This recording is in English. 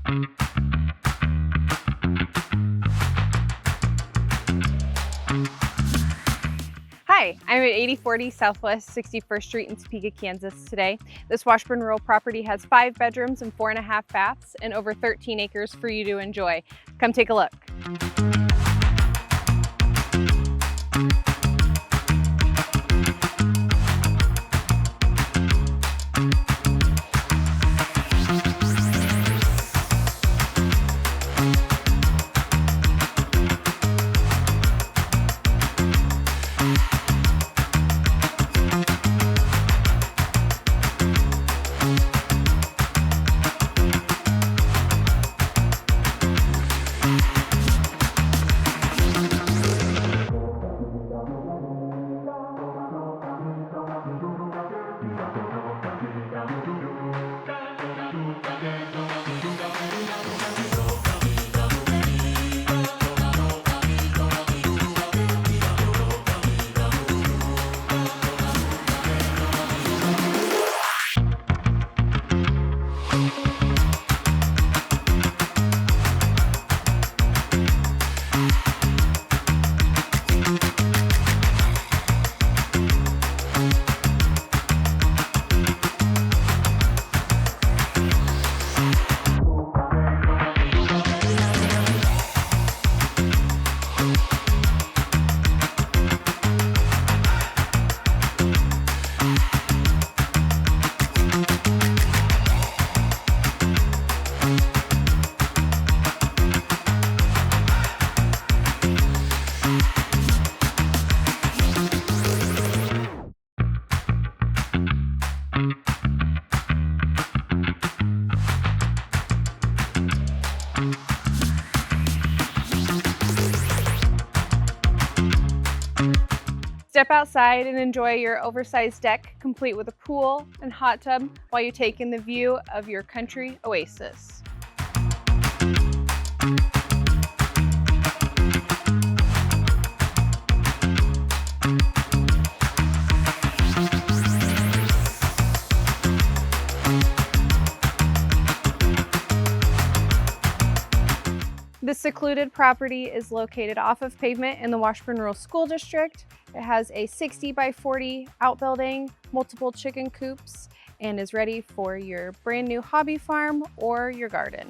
Hi, I'm at 8040 Southwest 61st Street in Topeka, Kansas today. This Washburn rural property has 5 bedrooms and 4.5 baths and over 13 acres for you to enjoy. Come take a look. Step outside and enjoy your oversized deck, complete with a pool and hot tub, while you take in the view of your country oasis. This secluded property is located off of pavement in the Washburn Rural School District. It has a 60 by 40 outbuilding, multiple chicken coops, and is ready for your brand new hobby farm or your garden.